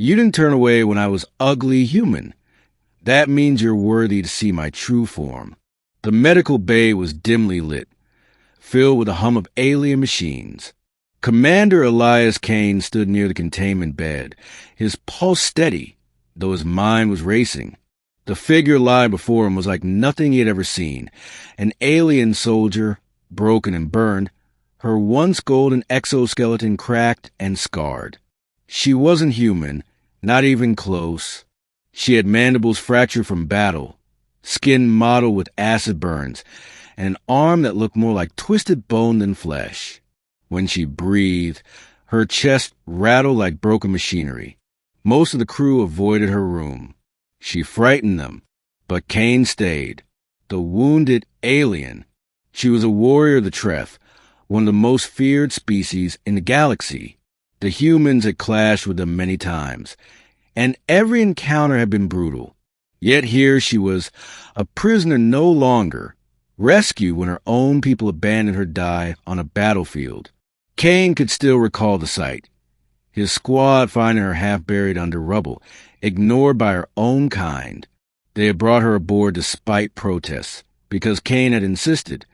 You didn't turn away when I was ugly human. That means you're worthy to see my true form. The medical bay was dimly lit, filled with a hum of alien machines. Commander Elias Kane stood near the containment bed, his pulse steady, though his mind was racing. The figure lying before him was like nothing he had ever seen. An alien soldier, broken and burned, her once golden exoskeleton cracked and scarred. She wasn't human, not even close. She had mandibles fractured from battle, skin mottled with acid burns, and an arm that looked more like twisted bone than flesh. When she breathed, her chest rattled like broken machinery. Most of the crew avoided her room. She frightened them, but Kane stayed. The wounded alien. She was a warrior of the Tref, one of the most feared species in the galaxy. The humans had clashed with them many times, and every encounter had been brutal. Yet here she was, a prisoner no longer, rescued when her own people abandoned her to die on a battlefield. Kane could still recall the sight. His squad finding her half buried under rubble, ignored by her own kind. They had brought her aboard despite protests, because Kane had insisted,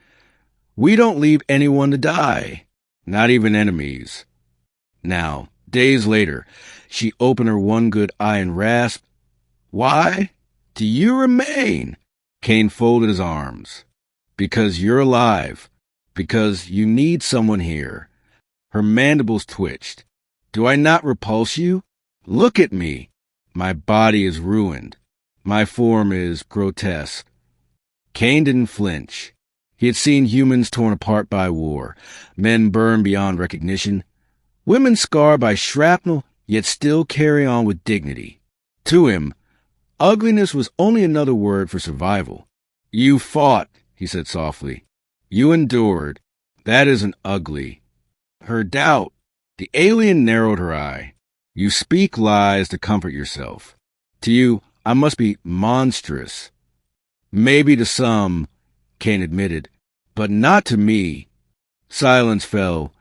"We don't leave anyone to die, not even enemies." Now, days later, she opened her one good eye and rasped, "Why do you remain?" Kane folded his arms. "Because you're alive. Because you need someone here." Her mandibles twitched. "Do I not repulse you? Look at me. My body is ruined. My form is grotesque." Kane didn't flinch. He had seen humans torn apart by war, men burned beyond recognition, women scarred by shrapnel, yet still carry on with dignity. To him, ugliness was only another word for survival. "You fought," he said softly. "You endured. That isn't ugly." Her doubt. The alien narrowed her eye. "You speak lies to comfort yourself. To you, I must be monstrous." "Maybe to some," Kane admitted, "but not to me." Silence fell,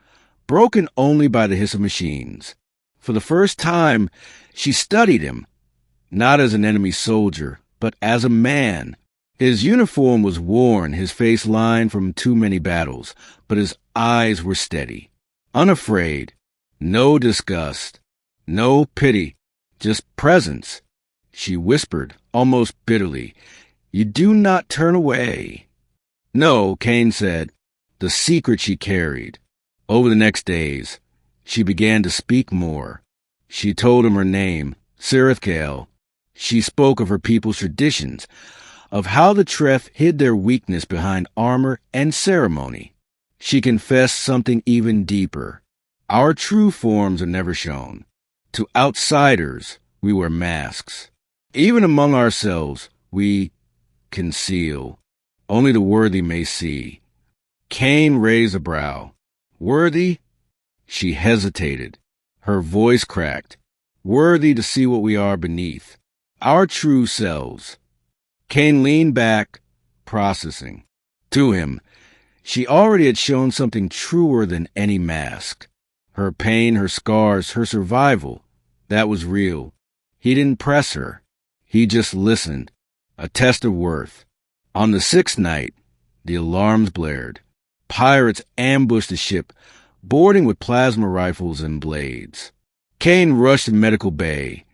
broken only by the hiss of machines. For the first time, she studied him, not as an enemy soldier, but as a man. His uniform was worn, his face lined from too many battles, but his eyes were steady. Unafraid, no disgust, no pity, just presence. She whispered, almost bitterly, "You do not turn away." "No," Kane said, the secret she carried. Over the next days, she began to speak more. She told him her name, Sirithkale. She spoke of her people's traditions, of how the Tref hid their weakness behind armor and ceremony. She confessed something even deeper. Our true forms are never shown. To outsiders, we wear masks. Even among ourselves, we conceal. Only the worthy may see. Kane raised a brow. "Worthy?" She hesitated. Her voice cracked. "Worthy to see what we are beneath. Our true selves." Kane leaned back, processing. To him, she already had shown something truer than any mask. Her pain, her scars, her survival. That was real. He didn't press her. He just listened. A test of worth. On the sixth night, the alarms blared. Pirates ambushed the ship, boarding with plasma rifles and blades. Kane rushed to medical bay,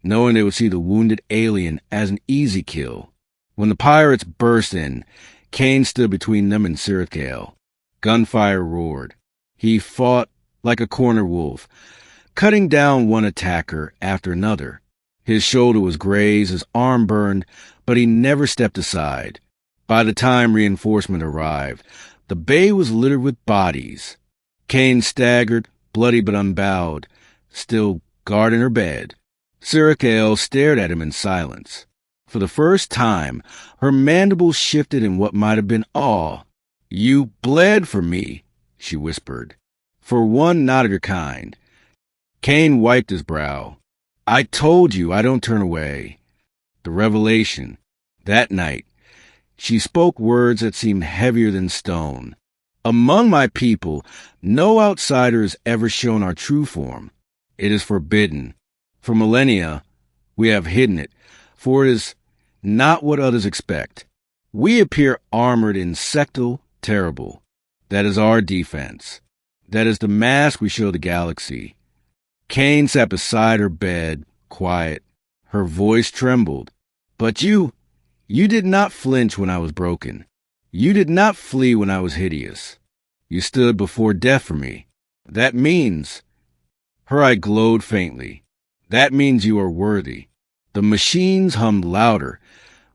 knowing they would see the wounded alien as an easy kill. When the pirates burst in, Kane stood between them and Sirithkale. Gunfire roared. He fought like a corner wolf, cutting down one attacker after another. His shoulder was grazed, his arm burned, but he never stepped aside. By the time reinforcement arrived, the bay was littered with bodies. Kane staggered, bloody but unbowed, still guarding her bed. Sirithkale stared at him in silence. For the first time, her mandibles shifted in what might have been awe. "You bled for me," she whispered. "For one not of your kind." Kane wiped his brow. "I told you I don't turn away." The revelation. That night, she spoke words that seemed heavier than stone. "Among my people, no outsider has ever shown our true form. It is forbidden. For millennia, we have hidden it, for it is not what others expect. We appear armored, insectal, terrible. That is our defense. That is the mask we show the galaxy. Kane sat beside her bed, quiet. Her voice trembled. But you did not flinch when I was broken. You did not flee when I was hideous. You stood before death for me. That means... Her eye glowed faintly. That means you are worthy. The machines hummed louder,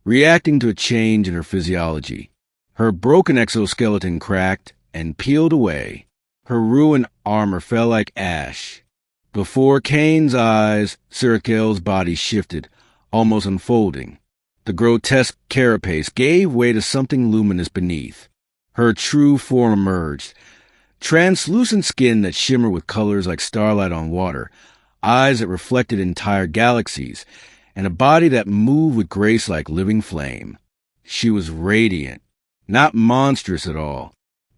reacting to a change in her physiology. Her broken exoskeleton cracked and peeled away. Her ruined armor fell like ash. Before Kane's eyes, Sirakel's body shifted, almost unfolding. The grotesque carapace gave way to something luminous beneath. Her true form emerged. Translucent skin that shimmered with colors like starlight on water, eyes that reflected entire galaxies, and a body that moved with grace like living flame. She was radiant, not monstrous at all,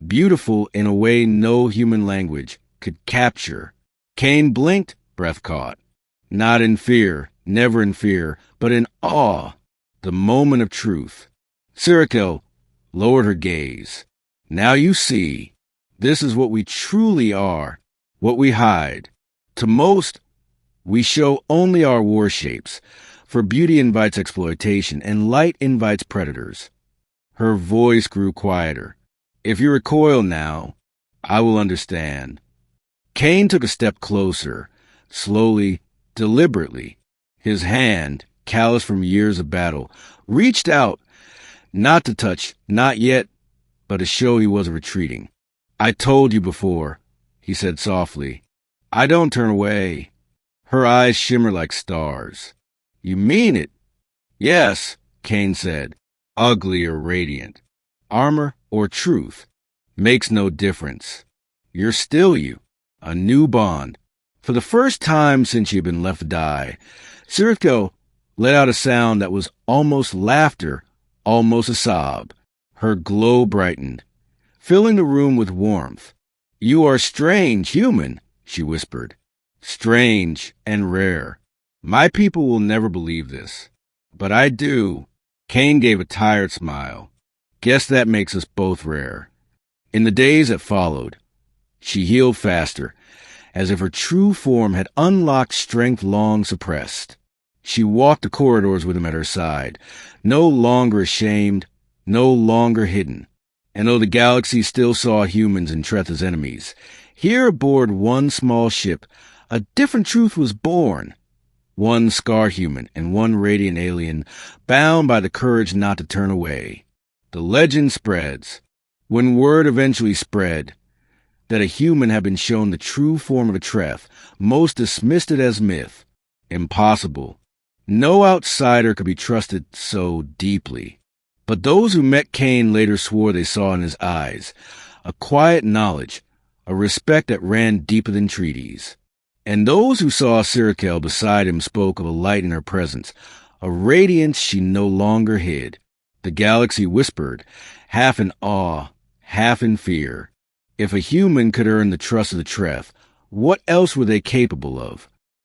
beautiful in a way no human language could capture. Kane blinked, breath caught. Not in fear, never in fear, but in awe. The moment of truth. Sirakel lowered her gaze. Now you see. This is what we truly are, what we hide. To most, we show only our war shapes, for beauty invites exploitation and light invites predators. Her voice grew quieter. If you recoil now, I will understand. Kane took a step closer, slowly, deliberately. His hand, calloused from years of battle, reached out, not to touch, not yet, but to show he wasn't retreating. I told you before, he said softly. I don't turn away. Her eyes shimmered like stars. You mean it? Yes, Kane said, ugly or radiant. Armor or truth makes no difference. You're still you, a new bond. For the first time since she had been left to die, Sirakel let out a sound that was almost laughter, almost a sob. Her glow brightened, filling the room with warmth. You are strange, human, she whispered. Strange and rare. My people will never believe this. But I do. Kane gave a tired smile. Guess that makes us both rare. In the days that followed, she healed faster, as if her true form had unlocked strength long suppressed. She walked the corridors with him at her side, no longer ashamed, no longer hidden. And though the galaxy still saw humans and Tref as enemies, here aboard one small ship, a different truth was born. One scar human and one radiant alien, bound by the courage not to turn away. The legend spreads. When word eventually spread that a human had been shown the true form of a Tref, most dismissed it as myth. Impossible. No outsider could be trusted so deeply. But those who met Kane later swore they saw in his eyes a quiet knowledge, a respect that ran deeper than treaties. And those who saw Sirakel beside him spoke of a light in her presence, a radiance she no longer hid. The galaxy whispered, half in awe, half in fear. If a human could earn the trust of the Tref, what else were they capable of?